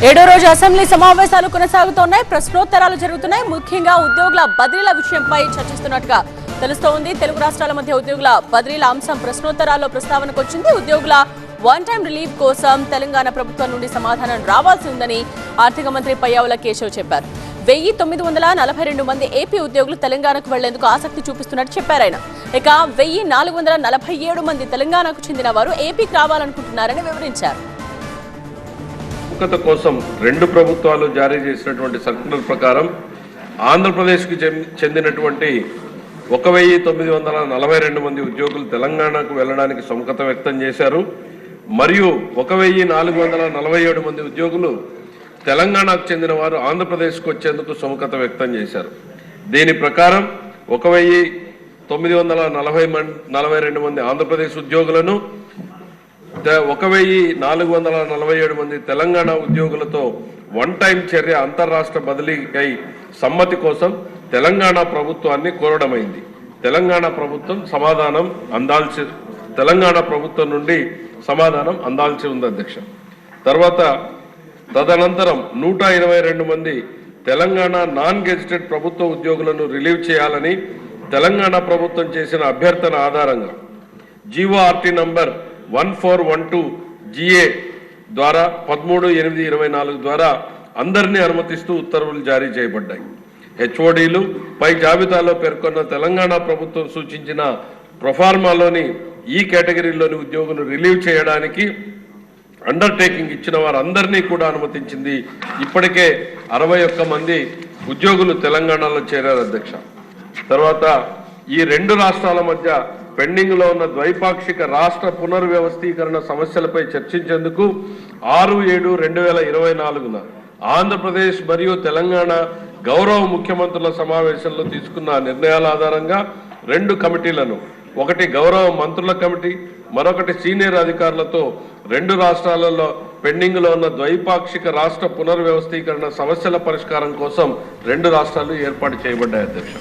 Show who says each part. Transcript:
Speaker 1: ఏడో రోజు అసెంబ్లీ సమావేశాలు కొనసాగుతున్నాయి. ప్రశ్నోత్తరాలు జరుగుతున్నాయి. ముఖ్యంగా ఉద్యోగుల బదిలీల విషయంపై చర్చిస్తున్నట్టుగా తెలుస్తోంది. తెలుగు రాష్ట్రాల మధ్య ఉద్యోగుల బదిలీల అంశం ప్రశ్నోత్తరాల్లో ప్రస్తావనకు వచ్చింది. ఉద్యోగుల వన్ టైం రిలీఫ్ కోసం తెలంగాణ ప్రభుత్వం నుండి సమాధానం రావాల్సి ఉందని ఆర్థిక మంత్రి పయ్యావుల కేశవ్ చెప్పారు. 1942 మంది ఏపీ ఉద్యోగులు తెలంగాణకు వెళ్లేందుకు ఆసక్తి చూపిస్తున్నట్టు చెప్పారు ఆయన. ఇక 1447 మంది తెలంగాణకు చెందిన వారు ఏపీకి రావాలనుకుంటున్నారని వివరించారు.
Speaker 2: కోసం రెండు ప్రభుత్వాలు జారీ చేసినటువంటి సర్క్యులర్ ప్రకారం ఆంధ్రప్రదేశ్కి చెందినటువంటి 1942 మంది ఉద్యోగులు తెలంగాణకు వెళ్ళడానికి సుముఖత వ్యక్తం చేశారు. మరియు 1447 మంది ఉద్యోగులు తెలంగాణకు చెందిన వారు ఆంధ్రప్రదేశ్కు వచ్చేందుకు సుముఖత వ్యక్తం చేశారు. దీని ప్రకారం 1942 మంది ఆంధ్రప్రదేశ్ ఉద్యోగులను 1447 మంది తెలంగాణ ఉద్యోగులతో వన్ టైం చర్య అంతర్రాష్ట్ర బదిలీకై సమ్మతి కోసం తెలంగాణ ప్రభుత్వాన్ని కోరడమైంది. తెలంగాణ ప్రభుత్వం నుండి సమాధానం అందాల్సి ఉంది అధ్యక్ష. తర్వాత తదనంతరం 122 మంది తెలంగాణ నాన్ గెజిటెడ్ ప్రభుత్వ ఉద్యోగులను రిలీవ్ చేయాలని తెలంగాణ ప్రభుత్వం చేసిన అభ్యర్థన ఆధారంగా జీవోఆర్టీ నంబర్ 1412 GA ద్వారా 13/8/24 ద్వారా అందరినీ అనుమతిస్తూ ఉత్తర్వులు జారీ చేయబడ్డాయి. హెచ్ఓడీలు పై జాబితాలో పేర్కొన్న తెలంగాణ ప్రభుత్వం సూచించిన ప్రొఫార్మాలోని ఈ కేటగిరీలోని ఉద్యోగులు రిలీవ్ చేయడానికి అండర్టేకింగ్ ఇచ్చిన వారందరినీ కూడా అనుమతించింది. ఇప్పటికే 61 మంది ఉద్యోగులు తెలంగాణలో చేరారు అధ్యక్ష. తర్వాత ఈ రెండు రాష్ట్రాల మధ్య పెండింగ్ లో ఉన్న ద్వైపాక్షిక రాష్ట్ర పునర్వ్యవస్థీకరణ సమస్యలపై చర్చించేందుకు 6/7/2024 ఆంధ్రప్రదేశ్ మరియు తెలంగాణ గౌరవ ముఖ్యమంత్రుల సమావేశంలో తీసుకున్న నిర్ణయాల ఆధారంగా రెండు కమిటీలను, ఒకటి గౌరవ మంత్రుల కమిటీ, మరొకటి సీనియర్ అధికారులతో రెండు రాష్ట్రాలలో పెండింగ్ లో ఉన్న ద్వైపాక్షిక రాష్ట్ర పునర్వ్యవస్థీకరణ సమస్యల పరిష్కారం కోసం రెండు రాష్ట్రాలు ఏర్పాటు చేయబడ్డాయి అధ్యక్ష.